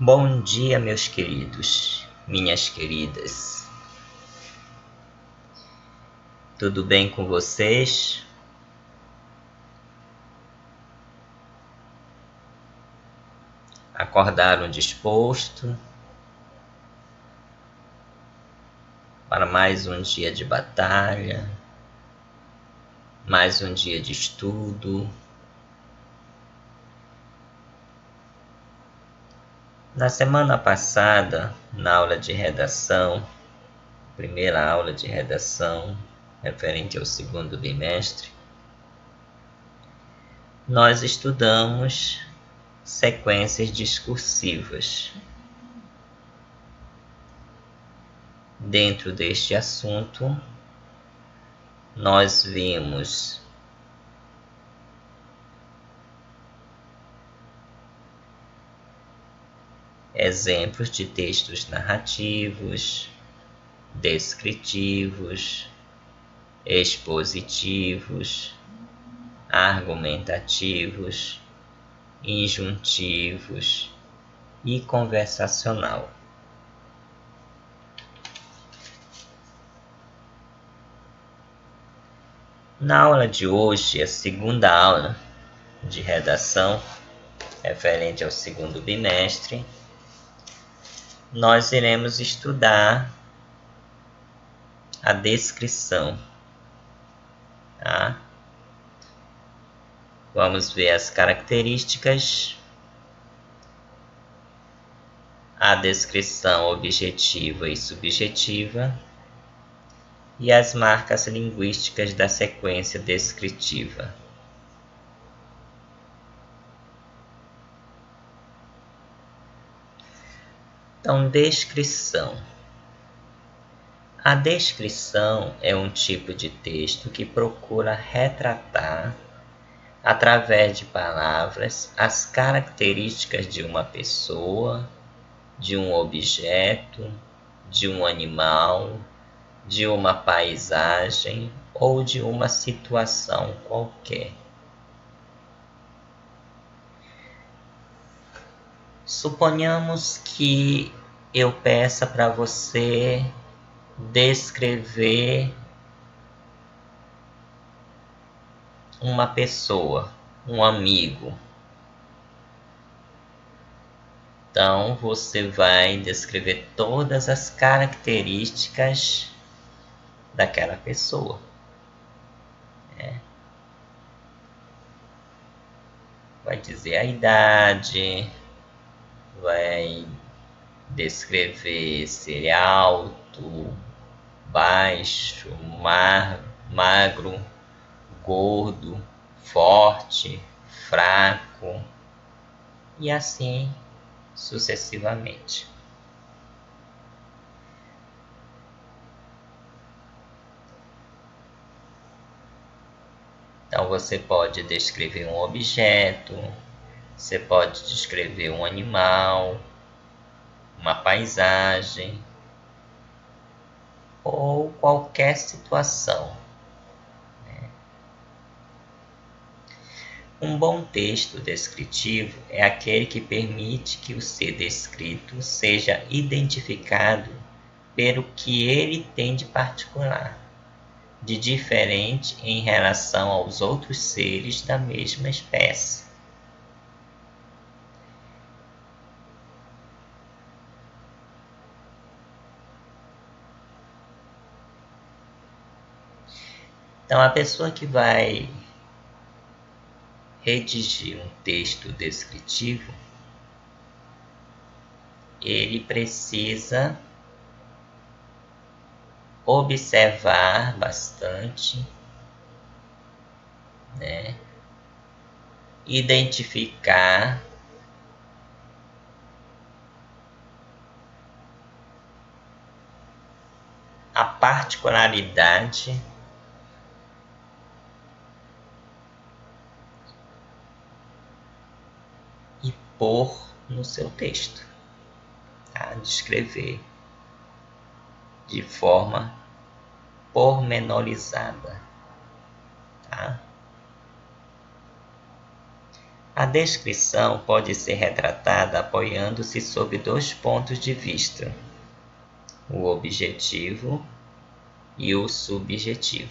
Bom dia, meus queridos, minhas queridas. Tudo bem com vocês? Acordaram disposto para mais um dia de batalha, mais um dia de estudo? Na semana passada, na aula de redação, primeira aula de redação, referente ao segundo bimestre, nós estudamos sequências discursivas. Dentro deste assunto, nós vimos exemplos de textos narrativos, descritivos, expositivos, argumentativos, injuntivos e conversacional. Na aula de hoje, a segunda aula de redação, referente ao segundo bimestre, nós iremos estudar a descrição. Tá? Vamos ver as características, a descrição objetiva e subjetiva e as marcas linguísticas da sequência descritiva. Então, descrição. A descrição é um tipo de texto que procura retratar, através de palavras, as características de uma pessoa, de um objeto, de um animal, de uma paisagem ou de uma situação qualquer. Suponhamos que eu peça para você descrever uma pessoa, um amigo. Então você vai descrever todas as características daquela pessoa. Vai dizer a idade, vai descrever se ele é alto, baixo, magro, gordo, forte, fraco e assim sucessivamente. Então você pode descrever um objeto, você pode descrever um animal, uma paisagem ou qualquer situação. Um bom texto descritivo é aquele que permite que o ser descrito seja identificado pelo que ele tem de particular, de diferente em relação aos outros seres da mesma espécie. Então, a pessoa que vai redigir um texto descritivo, ele precisa observar bastante, identificar a particularidade e pôr no seu texto, tá? Descrever de forma pormenorizada, tá? A descrição pode ser retratada apoiando-se sobre 2 pontos de vista: o objetivo e o subjetivo.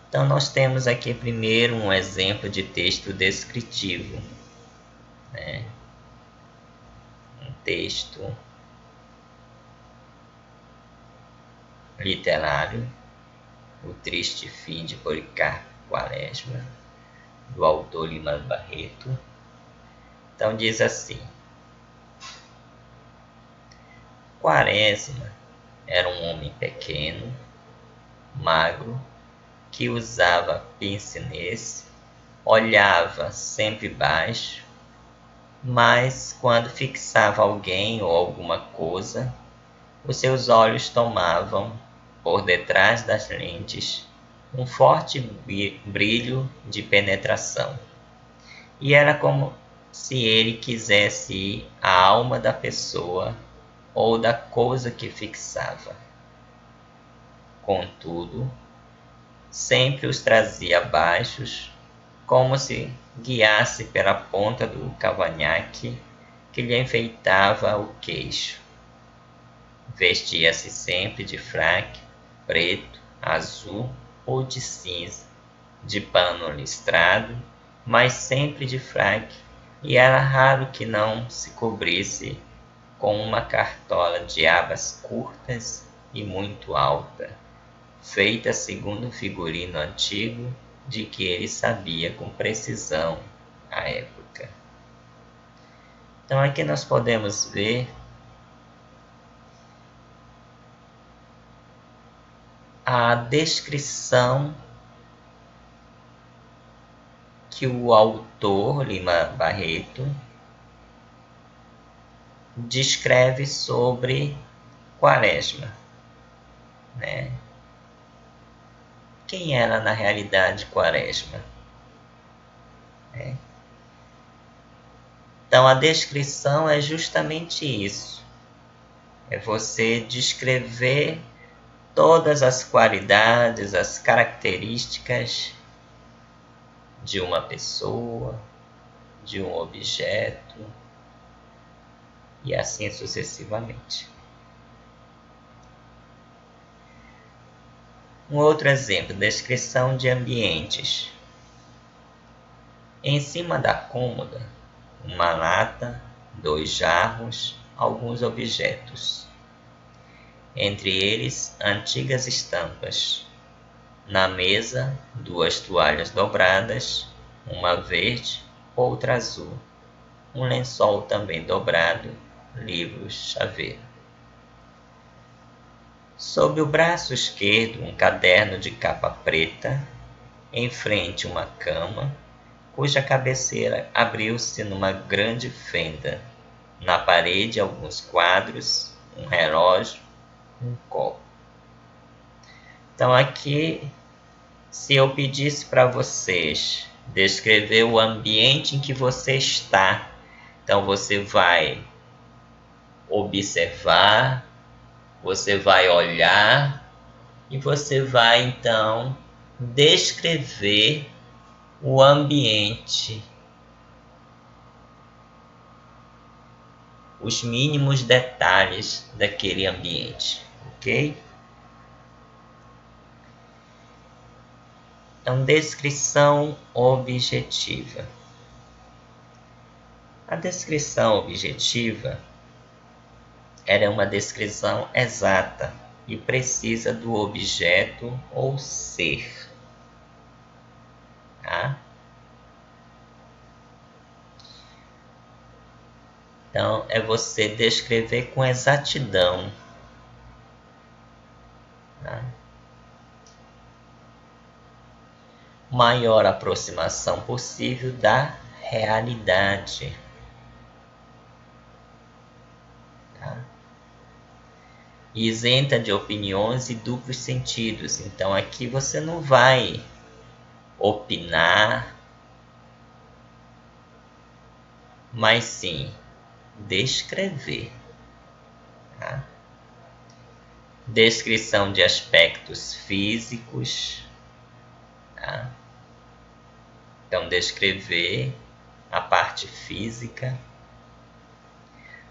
Então, nós temos aqui primeiro um exemplo de texto descritivo, né? Um texto literário, O Triste Fim de Policarpo Quaresma, do autor Lima Barreto. Então diz assim: Quaresma era um homem pequeno, magro, que usava pince-nez, olhava sempre baixo, mas quando fixava alguém ou alguma coisa, os seus olhos tomavam, por detrás das lentes, um forte brilho de penetração. E era como se ele quisesse ir à alma da pessoa ou da coisa que fixava. Contudo, sempre os trazia baixos, como se guiasse pela ponta do cavanhaque que lhe enfeitava o queixo. Vestia-se sempre de fraque preto, azul ou de cinza, de pano listrado, mas sempre de fraque, e era raro que não se cobrisse com uma cartola de abas curtas e muito alta, feita segundo o figurino antigo de que ele sabia com precisão à época. Então aqui nós podemos ver a descrição que o autor Lima Barreto descreve sobre Quaresma, né? Quem era na realidade Quaresma? Então a descrição é justamente isso. É você descrever todas as qualidades, as características de uma pessoa, de um objeto e assim sucessivamente. Um outro exemplo, descrição de ambientes. Em cima da cômoda, uma lata, 2 jarros, alguns objetos. Entre eles, antigas estampas. Na mesa, 2 toalhas dobradas, uma verde, outra azul. Um lençol também dobrado, livros, chaveiro. Sob o braço esquerdo, um caderno de capa preta, em frente uma cama, cuja cabeceira abriu-se numa grande fenda. Na parede, alguns quadros, um relógio, um copo. Então aqui, se eu pedisse para vocês descrever o ambiente em que você está, então você vai observar, você vai olhar e você vai então descrever o ambiente, os mínimos detalhes daquele ambiente, ok? Então, descrição objetiva. A descrição objetiva era uma descrição exata e precisa do objeto ou ser. Tá? Então, é você descrever com exatidão. Tá? Maior aproximação possível da realidade. Tá? Isenta de opiniões e duplos sentidos. Então, aqui você não vai opinar, mas sim descrever. Tá? Descrição de aspectos físicos. Tá? Então, descrever a parte física.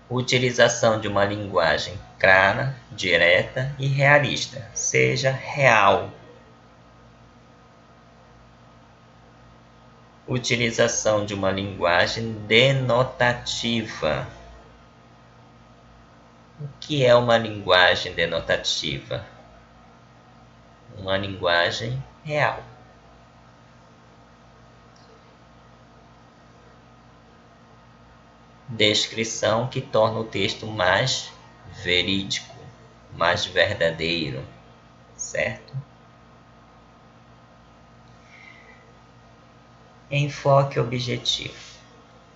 Utilização de uma linguagem clara, direta e realista. Seja real. Utilização de uma linguagem denotativa. O que é uma linguagem denotativa? Uma linguagem real. Descrição que torna o texto mais verídico, mais verdadeiro, certo? Enfoque objetivo.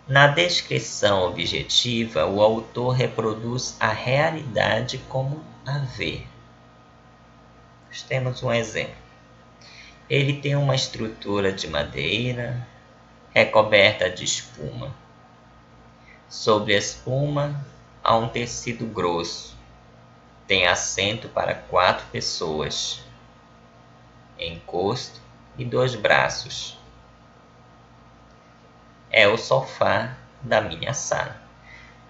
Na descrição objetiva, o autor reproduz a realidade como a vê. Nós temos um exemplo. Ele tem uma estrutura de madeira recoberta de espuma. Sobre a espuma há um tecido grosso. Tem assento para 4 pessoas, encosto e 2 braços. É o sofá da minha sala.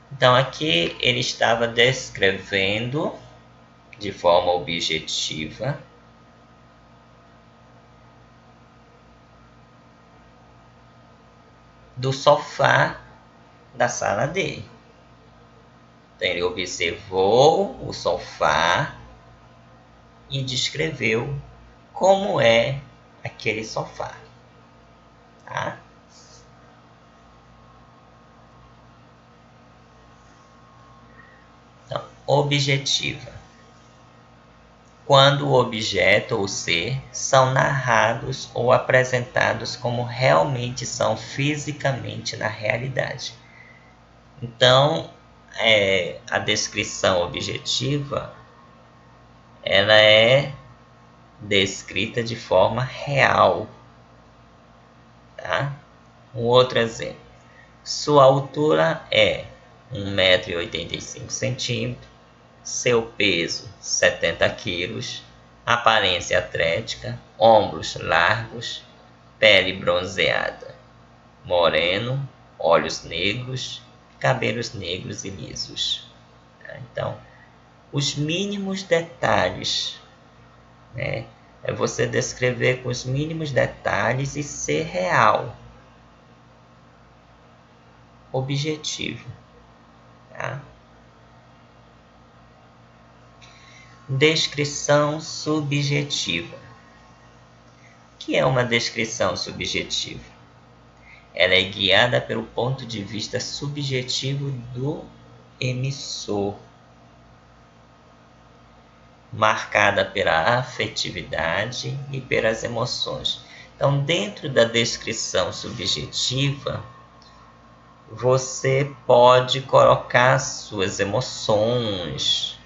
Então aqui ele estava descrevendo de forma objetiva do sofá da sala dele. Então ele observou o sofá e descreveu como é aquele sofá. Tá? Então, objetiva. Quando o objeto ou ser são narrados ou apresentados como realmente são fisicamente na realidade. Então, a descrição objetiva ela é descrita de forma real. Tá? Um outro exemplo. Sua altura é 1,85 m, seu peso 70 kg, aparência atlética, ombros largos, pele bronzeada, moreno, olhos negros, cabelos negros e lisos. Então, os mínimos detalhes, né? É você descrever com os mínimos detalhes e ser real, objetivo. Tá? Descrição subjetiva. O que é uma descrição subjetiva? Ela é guiada pelo ponto de vista subjetivo do emissor, marcada pela afetividade e pelas emoções. Então, dentro da descrição subjetiva, você pode colocar suas emoções,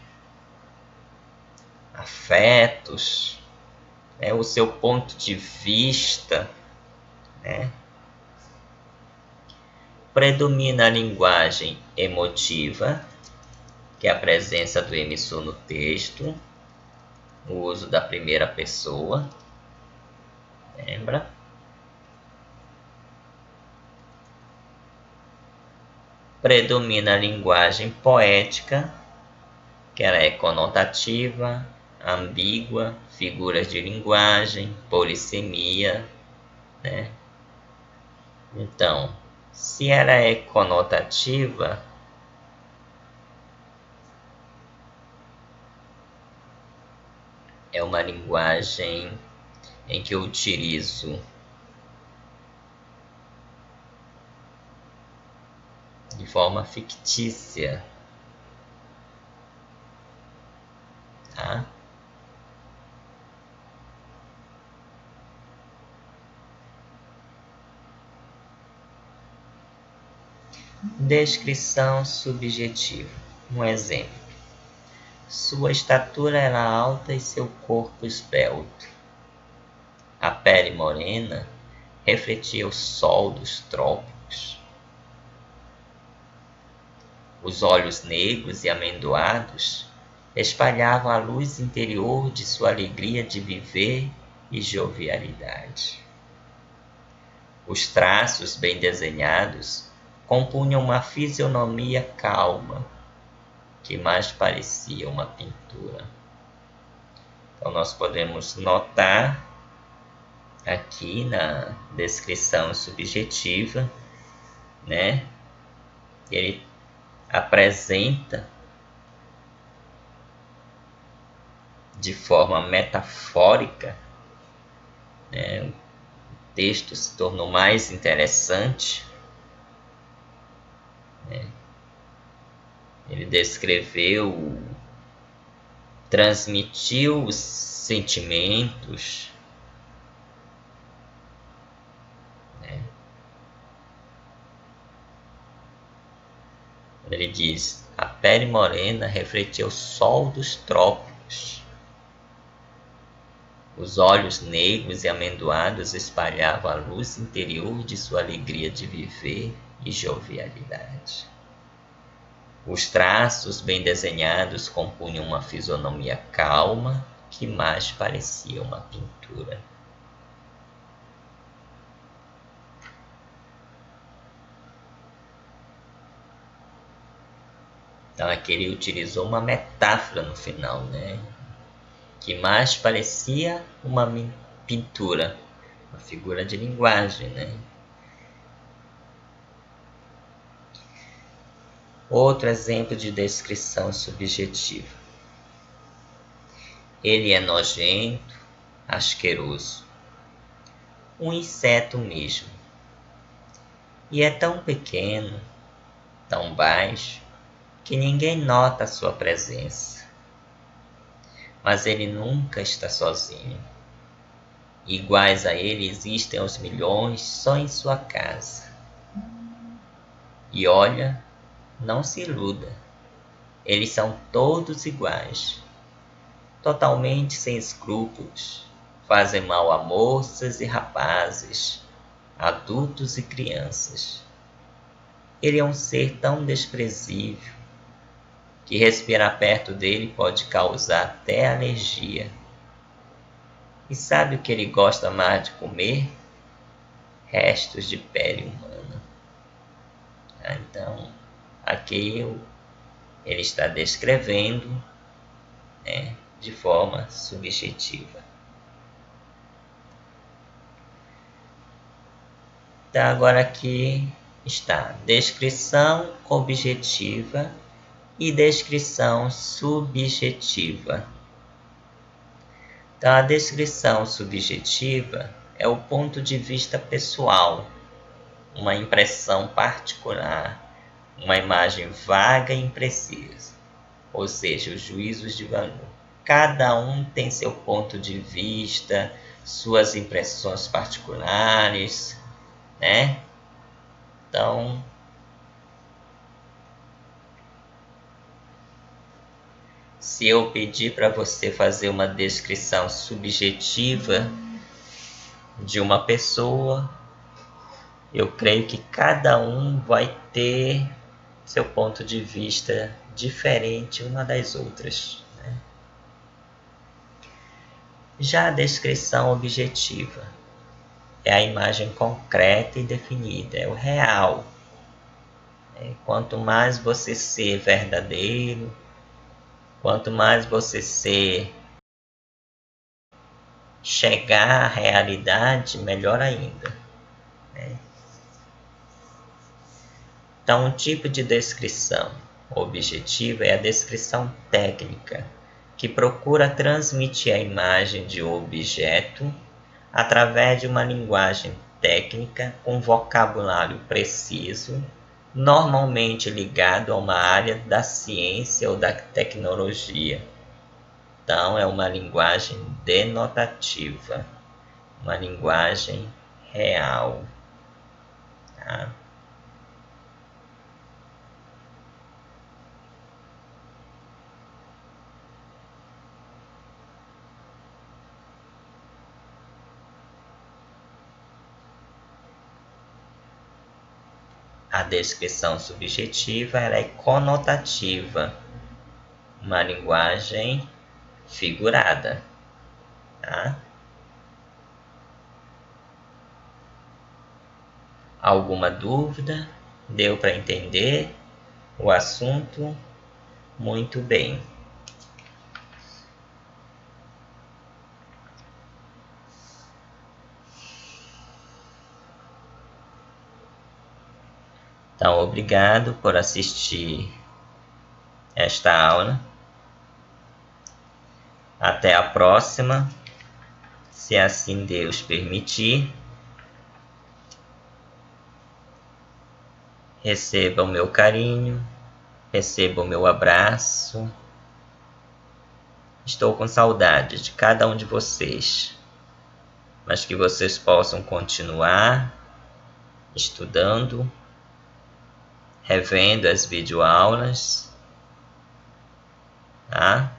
afetos, né, o seu ponto de vista, né? Predomina a linguagem emotiva, que é a presença do emissor no texto, o uso da primeira pessoa, lembra? Predomina a linguagem poética, que ela é conotativa, ambígua, figuras de linguagem, polissemia, né? Então, se ela é conotativa, é uma linguagem em que eu utilizo de forma fictícia, tá? Descrição subjetiva. Um exemplo. Sua estatura era alta e seu corpo esbelto. A pele morena refletia o sol dos trópicos. Os olhos negros e amendoados espalhavam a luz interior de sua alegria de viver e jovialidade. Os traços bem desenhados compunham uma fisionomia calma, que mais parecia uma pintura. Então nós podemos notar aqui na descrição subjetiva, né? Ele apresenta de forma metafórica, né? O texto se tornou mais interessante, né? Ele descreveu, transmitiu os sentimentos, né? Ele diz: a pele morena refletia o sol dos trópicos. Os olhos negros e amendoados espalhavam a luz interior de sua alegria de viver e jovialidade. Os traços bem desenhados compunham uma fisionomia calma que mais parecia uma pintura. Então aqui ele utilizou uma metáfora no final, né? Que mais parecia uma pintura, uma figura de linguagem, né? Outro exemplo de descrição subjetiva. Ele é nojento, asqueroso, um inseto mesmo. E é tão pequeno, tão baixo, que ninguém nota a sua presença. Mas ele nunca está sozinho. Iguais a ele existem aos milhões só em sua casa. E olha, não se iluda, eles são todos iguais, totalmente sem escrúpulos, fazem mal a moças e rapazes, adultos e crianças. Ele é um ser tão desprezível que respirar perto dele pode causar até alergia. E sabe o que ele gosta mais de comer? Restos de pele humana. Então, aqui ele está descrevendo, né, de forma subjetiva. Então, agora aqui está descrição objetiva e descrição subjetiva. Então, a descrição subjetiva é o ponto de vista pessoal, uma impressão particular, uma imagem vaga e imprecisa, ou seja, os juízos de valor. Cada um tem seu ponto de vista, suas impressões particulares, né? Então, se eu pedir para você fazer uma descrição subjetiva de uma pessoa, eu creio que cada um vai ter seu ponto de vista diferente uma das outras, né? Já a descrição objetiva é a imagem concreta e definida, é o real. Quanto mais você ser verdadeiro, quanto mais você chegar à realidade, melhor ainda, né? Então, um tipo de descrição objetiva é a descrição técnica, que procura transmitir a imagem de um objeto através de uma linguagem técnica com vocabulário preciso, normalmente ligado a uma área da ciência ou da tecnologia. Então, é uma linguagem denotativa, uma linguagem real. Tá? A descrição subjetiva ela é conotativa, uma linguagem figurada. Tá? Alguma dúvida? Deu para entender o assunto? Muito bem. Então, obrigado por assistir esta aula. Até a próxima, se assim Deus permitir. Receba o meu carinho, receba o meu abraço. Estou com saudade de cada um de vocês, mas que vocês possam continuar estudando, revendo as videoaulas, tá?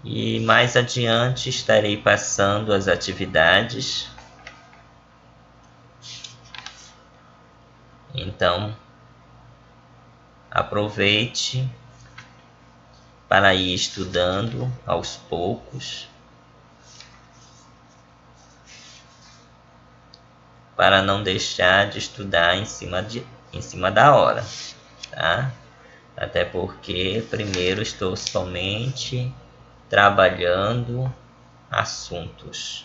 E mais adiante estarei passando as atividades. Então, aproveite para ir estudando aos poucos, para não deixar de estudar em cima da hora, tá? Até porque primeiro estou somente trabalhando assuntos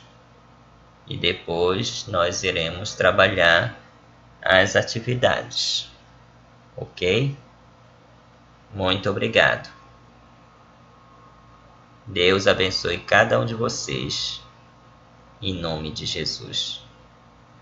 e depois nós iremos trabalhar as atividades, ok? Muito obrigado. Deus abençoe cada um de vocês, em nome de Jesus.